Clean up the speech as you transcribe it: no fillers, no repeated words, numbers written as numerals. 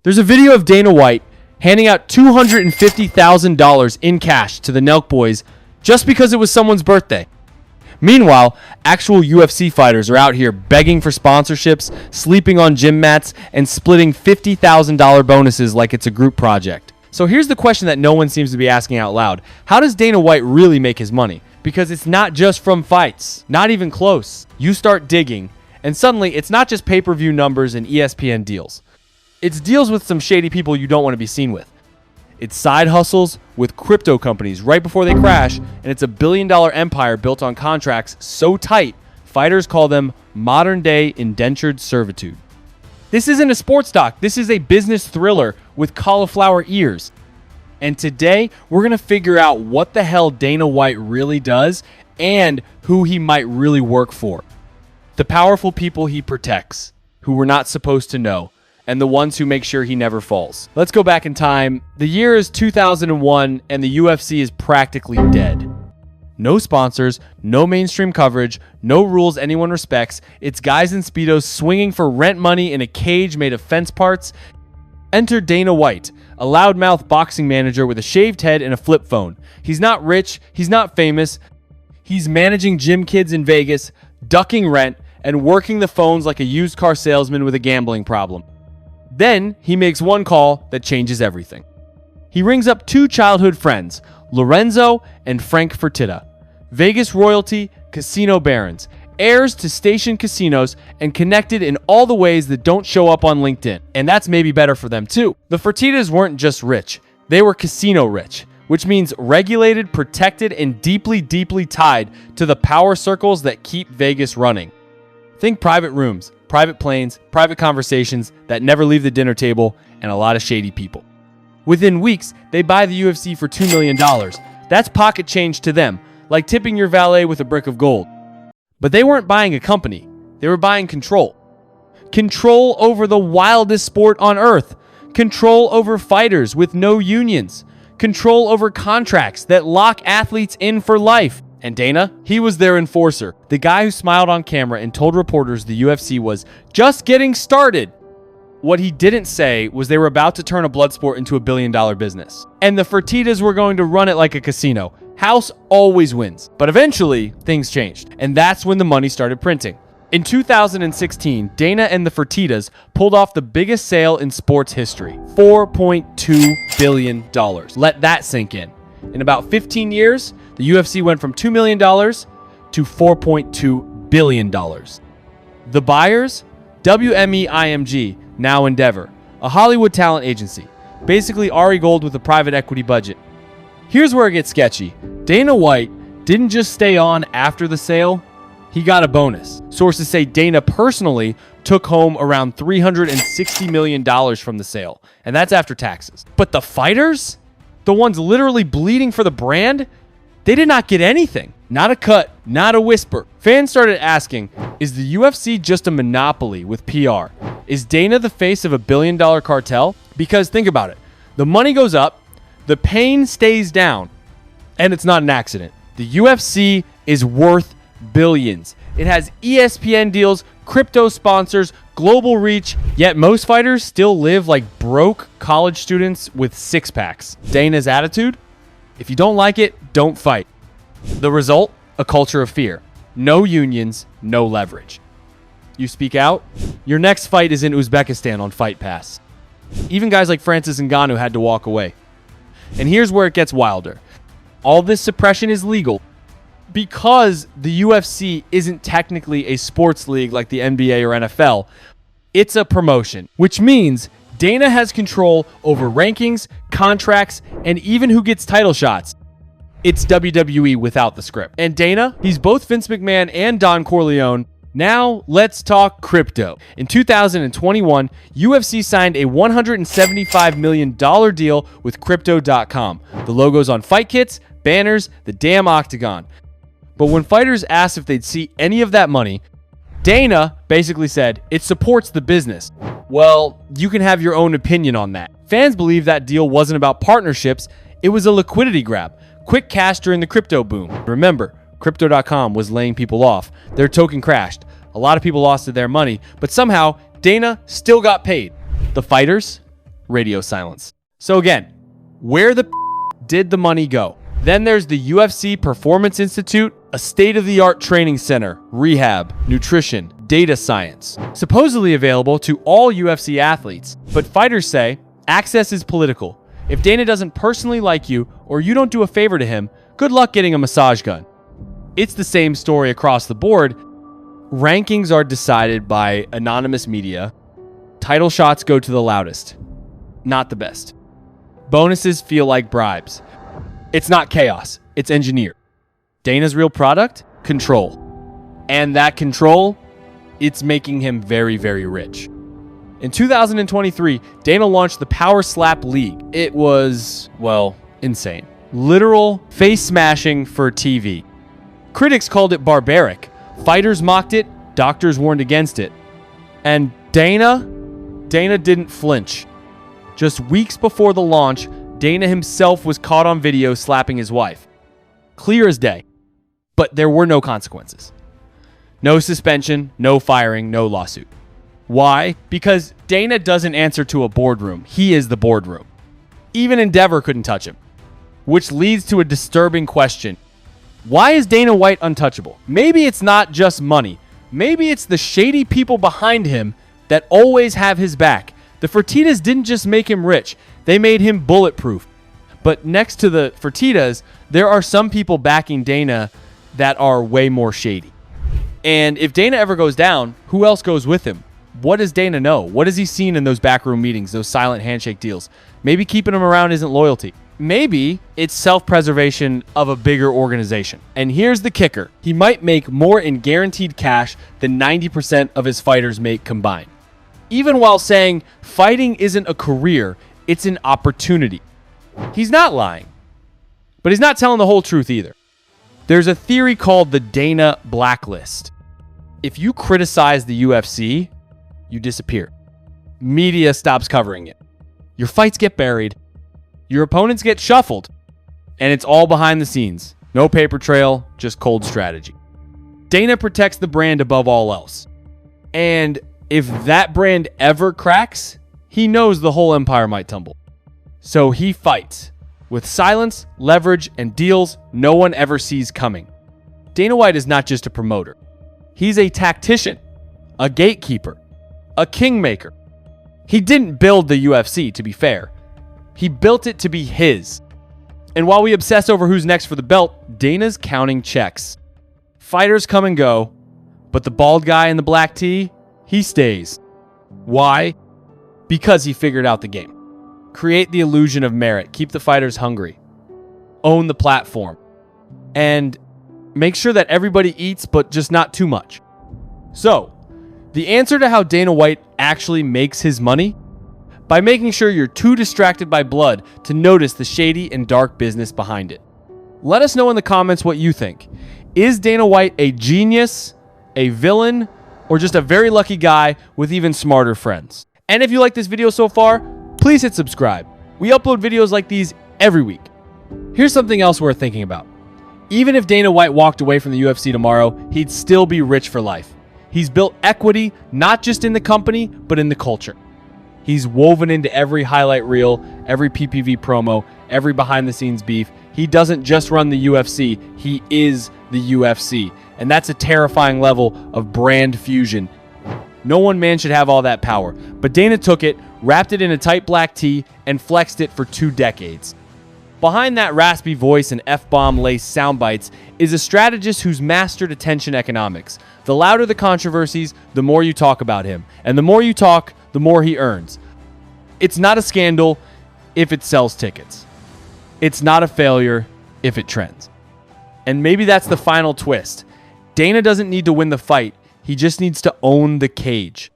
There's a video of Dana White handing out $250,000 in cash to the Nelk boys just because it was someone's birthday. Meanwhile, actual UFC fighters are out here begging for sponsorships, sleeping on gym mats, and splitting $50,000 bonuses like it's a group project. So here's the question that no one seems to be asking out loud. How does Dana White really make his money? Because it's not just from fights. Not even close. You start digging, and suddenly it's not just pay-per-view numbers and ESPN deals. It's deals with some shady people you don't want to be seen with. It's side hustles with crypto companies right before they crash, and it's a billion-dollar empire built on contracts so tight, fighters call them modern-day indentured servitude. This isn't a sports doc. This is a business thriller with cauliflower ears. And today, we're going to figure out what the hell Dana White really does and who he might really work for. The powerful people he protects, who we're not supposed to know, and the ones who make sure he never falls. Let's go back in time. The year is 2001, and the UFC is practically dead. No sponsors, no mainstream coverage, no rules anyone respects. It's guys in Speedos swinging for rent money in a cage made of fence parts. Enter Dana White, a loudmouth boxing manager with a shaved head and a flip phone. He's not rich, he's not famous. He's managing gym kids in Vegas, ducking rent, and working the phones like a used car salesman with a gambling problem. Then he makes one call that changes everything. He rings up two childhood friends, Lorenzo and Frank Fertitta, Vegas royalty, casino barons, heirs to station casinos, and connected in all the ways that don't show up on LinkedIn. And that's maybe better for them too. The Fertittas weren't just rich, they were casino rich, which means regulated, protected, and deeply, deeply tied to the power circles that keep Vegas running. Think private rooms, private planes, private conversations that never leave the dinner table, and a lot of shady people. Within weeks, they buy the UFC for $2 million. That's pocket change to them, like tipping your valet with a brick of gold. But they weren't buying a company. They were buying control. Control over the wildest sport on earth. Control over fighters with no unions. Control over contracts that lock athletes in for life. And Dana, he was their enforcer, the guy who smiled on camera and told reporters the UFC was just getting started. What he didn't say was they were about to turn a blood sport into a billion-dollar business. And the Fertittas were going to run it like a casino. House always wins. But eventually, things changed. And that's when the money started printing. In 2016, Dana and the Fertittas pulled off the biggest sale in sports history, $4.2 billion. Let that sink in. In about 15 years, the UFC went from $2 million to $4.2 billion. The buyers? WME-IMG, now Endeavor, a Hollywood talent agency. Basically Ari Gold with a private equity budget. Here's where it gets sketchy. Dana White didn't just stay on after the sale, he got a bonus. Sources say Dana personally took home around $360 million from the sale, and that's after taxes. But the fighters? The ones literally bleeding for the brand? They did not get anything. Not a cut, not a whisper. Fans started asking, is the UFC just a monopoly with PR? Is Dana the face of a billion-dollar cartel? Because think about it. The money goes up, the pain stays down, and it's not an accident. The UFC is worth billions. It has ESPN deals, crypto sponsors, global reach, yet most fighters still live like broke college students with six-packs. Dana's attitude? If you don't like it, don't fight. The result? A culture of fear. No unions, no leverage. You speak out? Your next fight is in Uzbekistan on Fight Pass. Even guys like Francis Ngannou had to walk away. And here's where it gets wilder. All this suppression is legal because the UFC isn't technically a sports league like the NBA or NFL. It's a promotion, which means Dana has control over rankings, contracts, and even who gets title shots. It's WWE without the script. And Dana, he's both Vince McMahon and Don Corleone. Now, let's talk crypto. In 2021, UFC signed a $175 million deal with Crypto.com. The logo's on fight kits, banners, the damn octagon. But when fighters asked if they'd see any of that money, Dana basically said, it supports the business. Well, you can have your own opinion on that. Fans believe that deal wasn't about partnerships, it was a liquidity grab. Quick cash during the crypto boom. Remember, Crypto.com was laying people off. Their token crashed. A lot of people lost their money, but somehow Dana still got paid. The fighters? Radio silence. So again, where the did the money go? Then there's the UFC Performance Institute, a state-of-the-art training center, rehab, nutrition, data science, supposedly available to all UFC athletes. But fighters say access is political. If Dana doesn't personally like you or you don't do a favor to him, good luck getting a massage gun. It's the same story across the board. Rankings are decided by anonymous media. Title shots go to the loudest. Not the best. Bonuses feel like bribes. It's not chaos, it's engineered. Dana's real product? Control. And that control, it's making him very, very rich. In 2023, Dana launched the Power Slap League. It was, well, insane. Literal face smashing for TV. Critics called it barbaric. Fighters mocked it, doctors warned against it. And Dana didn't flinch. Just weeks before the launch, Dana himself was caught on video slapping his wife. Clear as day. But there were no consequences. No suspension, no firing, no lawsuit. Why? Because Dana doesn't answer to a boardroom. He is the boardroom. Even Endeavor couldn't touch him. Which leads to a disturbing question. Why is Dana White untouchable? Maybe it's not just money. Maybe it's the shady people behind him that always have his back. The Fertittas didn't just make him rich. They made him bulletproof. But next to the Fertittas, there are some people backing Dana that are way more shady. And if Dana ever goes down, who else goes with him? What does Dana know? What has he seen in those backroom meetings, those silent handshake deals? Maybe keeping him around isn't loyalty. Maybe it's self-preservation of a bigger organization. And here's the kicker. He might make more in guaranteed cash than 90% of his fighters make combined. Even while saying fighting isn't a career, it's an opportunity. He's not lying. But he's not telling the whole truth either. There's a theory called the Dana blacklist. If you criticize the UFC, you disappear. Media stops covering it. Your fights get buried. Your opponents get shuffled. And it's all behind the scenes. No paper trail, just cold strategy. Dana protects the brand above all else. And if that brand ever cracks, he knows the whole empire might tumble. So he fights. With silence, leverage, and deals no one ever sees coming. Dana White is not just a promoter. He's a tactician, a gatekeeper, a kingmaker. He didn't build the UFC, to be fair. He built it to be his. And while we obsess over who's next for the belt, Dana's counting checks. Fighters come and go, but the bald guy in the black tee, he stays. Why? Because he figured out the game. Create the illusion of merit. Keep the fighters hungry. Own the platform. And make sure that everybody eats, but just not too much. So, the answer to how Dana White actually makes his money? By making sure you're too distracted by blood to notice the shady and dark business behind it. Let us know in the comments what you think. Is Dana White a genius, a villain, or just a very lucky guy with even smarter friends? And if you like this video so far, please hit subscribe. We upload videos like these every week. Here's something else worth thinking about. Even if Dana White walked away from the UFC tomorrow, he'd still be rich for life. He's built equity, not just in the company, but in the culture. He's woven into every highlight reel, every PPV promo, every behind-the-scenes beef. He doesn't just run the UFC, he is the UFC. And that's a terrifying level of brand fusion. No one man should have all that power. But Dana took it, wrapped it in a tight black tee, and flexed it for 2 decades. Behind that raspy voice and F-bomb laced sound bites is a strategist who's mastered attention economics. The louder the controversies, the more you talk about him. And the more you talk, the more he earns. It's not a scandal if it sells tickets. It's not a failure if it trends. And maybe that's the final twist. Dana doesn't need to win the fight. He just needs to own the cage.